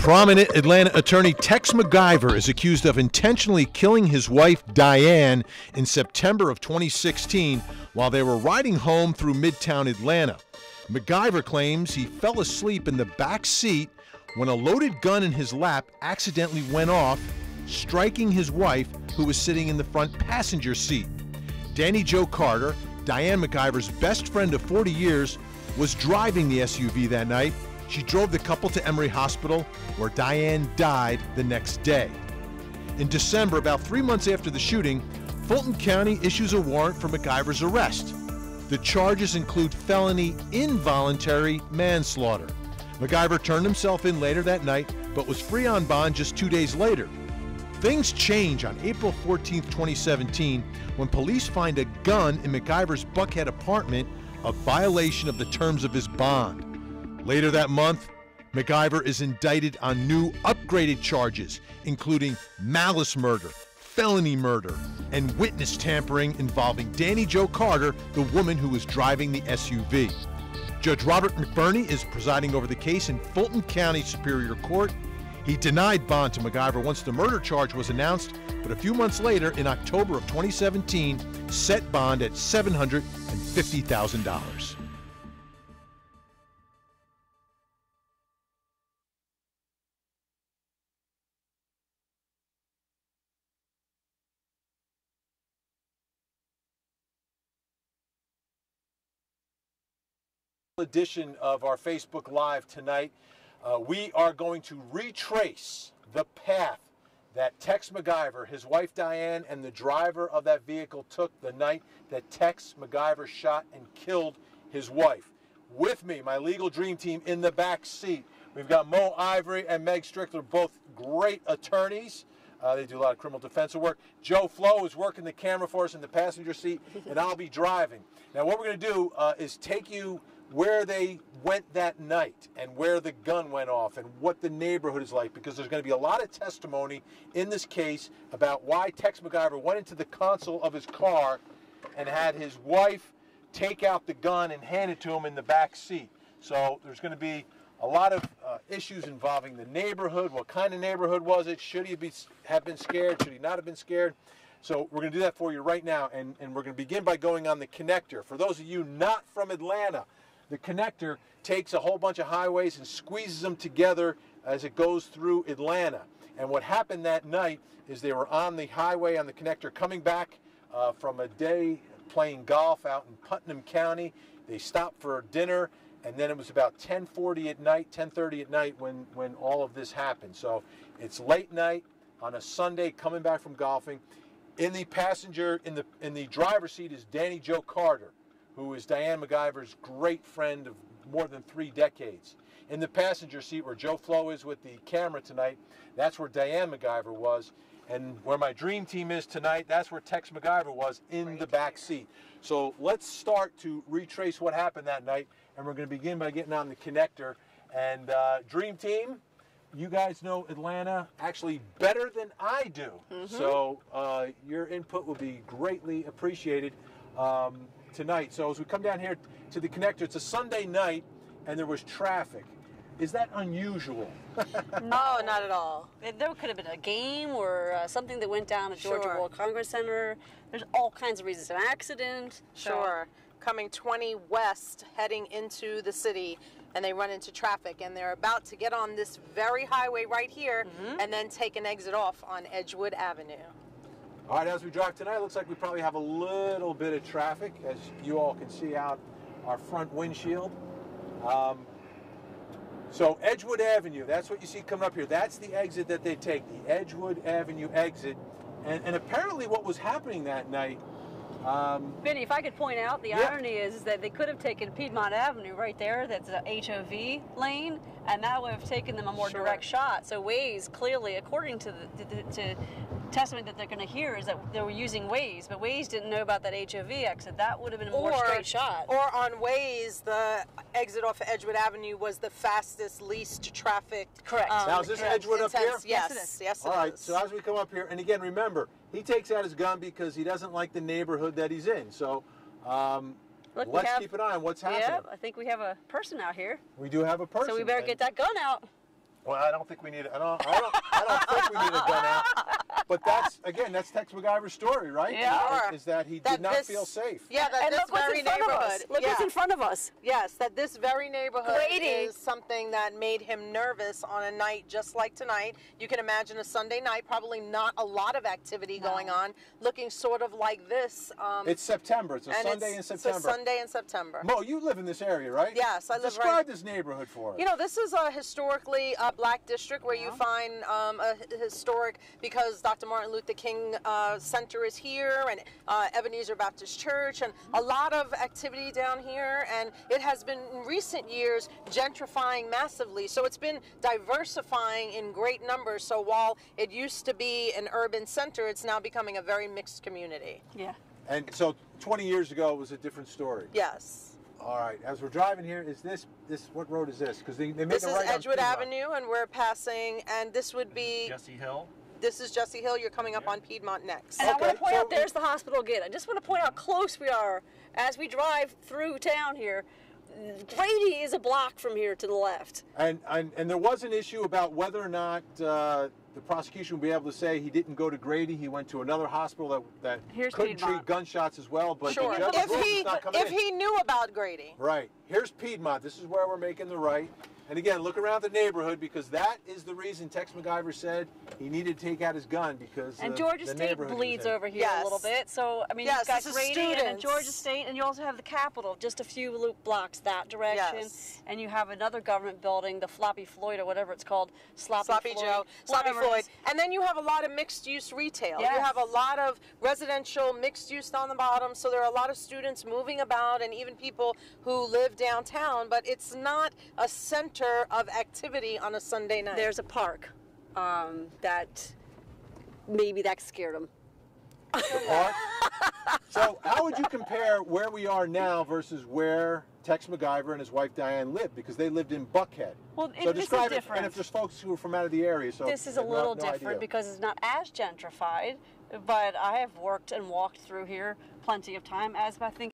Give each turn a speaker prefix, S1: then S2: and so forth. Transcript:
S1: Prominent Atlanta attorney Tex McIver is accused of intentionally killing his wife Diane in September of 2016 while they were riding home through Midtown Atlanta. McIver claims he fell asleep in the back seat when a loaded gun in his lap accidentally went off, striking his wife, who was sitting in the front passenger seat. Danny Jo Carter, Diane McIver's best friend of 40 years, was driving the SUV that night. She drove the couple to Emory Hospital, where Diane died the next day. In December, about 3 months after the shooting, Fulton County issues a warrant for McIver's arrest. The charges include felony involuntary manslaughter. McIver turned himself in later that night, but was free on bond just 2 days later. Things change on April 14, 2017, when police find a gun in McIver's Buckhead apartment, a violation of the terms of his bond. Later that month, McIver is indicted on new upgraded charges, including malice murder, felony murder, and witness tampering involving Danny Jo Carter, the woman who was driving the SUV. Judge Robert McBurney is presiding over the case in Fulton County Superior Court. He denied bond to McIver once the murder charge was announced, but a few months later, in October of 2017, set bond at $750,000. Edition of our Facebook Live tonight. We are going to retrace the path that Tex McIver, his wife Diane, and the driver of that vehicle took the night that Tex McIver shot and killed his wife. With me, my legal dream team in the back seat. We've got Mo Ivory and Meg Strickler, both great attorneys. They do a lot of criminal defense work. Joe Flo is working the camera for us in the passenger seat, and I'll be driving. Now, what we're going to do is take you where they went that night and where the gun went off and what the neighborhood is like, because there's going to be a lot of testimony in this case about why Tex McIver went into the console of his car and had his wife take out the gun and hand it to him in the back seat. So there's going to be a lot of issues involving the neighborhood. What kind of neighborhood was it? Should he have been scared? Should he not have been scared? So we're going to do that for you right now, and we're going to begin by going on the connector. For those of you not from Atlanta, the connector takes a whole bunch of highways and squeezes them together as it goes through Atlanta. And what happened that night is they were on the highway on the connector coming back from a day playing golf out in Putnam County. They stopped for dinner, and then it was about 10:40 at night, 10:30 at night when all of this happened. So it's late night on a Sunday coming back from golfing. In the passenger, in the driver's seat is Danny Jo Carter, who is Diane McIver's great friend of more than 3 decades. In the passenger seat, where Joe Flo is with the camera tonight, that's where Diane McIver was. And where my dream team is tonight, that's where Tex McIver was, in the back seat. So let's start to retrace what happened that night, and we're going to begin by getting on the connector. And dream team, you guys know Atlanta actually better than I do. So your input will be greatly appreciated tonight. So as we come down here to the connector, it's a Sunday night and there was traffic. Is that unusual?
S2: No, not at all. There could have been a game or something that went down at Georgia World Congress Center. There's all kinds of reasons. An accident.
S3: Sure. Coming 20 west, heading into the city, and they run into traffic, and they're about to get on this very highway right here and then take an exit off on Edgewood Avenue.
S1: All right, as we drive tonight, it looks like we probably have a little bit of traffic, as you all can see out our front windshield. So Edgewood Avenue, that's what you see coming up here. That's the exit that they take, the Edgewood Avenue exit. And apparently what was happening that night...
S2: Vinny, if I could point out, the irony is that they could have taken Piedmont Avenue right there, that's a HOV lane, and that would have taken them a more direct shot. So Waze, clearly, according to the testimony that they're going to hear, is that they were using Waze, but Waze didn't know about that HOV exit. That would have been a more straight shot.
S3: Or on Waze, the exit off of Edgewood Avenue was the fastest, least trafficked.
S2: Correct.
S1: Now, is this Edgewood up here?
S3: Yes, it is. Yes,
S1: all right, so as we come up here, and again, remember, he takes out his gun because he doesn't like the neighborhood that he's in. So let's keep an eye on what's happening.
S2: Yeah, I think we have a person out here.
S1: We do have a person.
S2: So we better get that gun out.
S1: Well, I don't think we need it. I don't think we need a gun out. But that's Tex MacGyver's story, right?
S2: Yeah.
S1: Is that he did not feel safe.
S3: Yeah, that
S2: and
S3: this
S2: look what's
S3: very
S2: in front of
S3: neighborhood.
S2: us. Look what's in front of us.
S3: Yes, that this very neighborhood
S2: Grady.
S3: is something that made him nervous on a night just like tonight. You can imagine a Sunday night, probably not a lot of activity going on, looking sort of like this.
S1: It's September. It's a Sunday in September.
S3: It's a Sunday in September.
S1: Mo, you live in this area, right?
S3: Yes, I live
S1: Describe this neighborhood for us.
S3: You know, this is a historically black district where you find a historic, because Dr. Martin Luther King Center is here, and Ebenezer Baptist Church, and a lot of activity down here, and it has been in recent years gentrifying massively, so it's been diversifying in great numbers. So while it used to be an urban center, it's now becoming a very mixed community.
S2: Yeah.
S1: And so 20 years ago it was a different story.
S3: Yes.
S1: All right. As we're driving here, is this what road is this? Because they made
S3: this
S1: the
S3: is
S1: right
S3: Edgewood
S1: on
S3: Avenue, and we're passing, and this would be
S4: Jesse Hill.
S3: This is Jesse Hill. You're coming up on Piedmont next.
S2: And I want to point
S1: so
S2: out, there's the hospital gate. I just want to point out how close we are as we drive through town here. Grady is a block from here to the left.
S1: And there was an issue about whether or not the prosecution would be able to say he didn't go to Grady. He went to another hospital that couldn't treat gunshots as well. But
S3: Sure.
S1: the judge ruled it's not coming in.
S3: If he knew about Grady.
S1: Right. Here's Piedmont. This is where we're making the right. And again, look around the neighborhood, because that is the reason Tex MacGyver said he needed to take out his gun, because
S2: And Georgia
S1: the
S2: State
S1: neighborhood
S2: bleeds
S1: he was in.
S2: over here a little bit. So, I mean,
S3: Yes,
S2: you've got
S3: this is
S2: Grady and then
S3: students.
S2: Georgia State, and you also have the Capitol just a few loop blocks that direction.
S3: Yes.
S2: And you have another government building, the Floppy Floyd or whatever it's called.
S3: Sloppy Joe, Sloppy
S2: whatever it
S3: Floyd.
S2: is.
S3: And then you have a lot of mixed-use retail.
S2: Yes.
S3: You have a lot of residential mixed use on the bottom, so there are a lot of students moving about, and even people who live downtown, but it's not a center of activity on a Sunday night.
S2: There's a park that maybe that scared him.
S1: Park. So how would you compare where we are now versus where Tex MacGyver and his wife Diane lived? Because they lived in Buckhead.
S2: Well,
S1: so
S2: this is
S1: describe it,
S2: different.
S1: and if there's folks who are from out of the area, so
S2: This is a
S1: no-
S2: little
S1: no
S2: different
S1: idea.
S2: because it's not as gentrified, but I have worked and walked through here plenty of time, as I think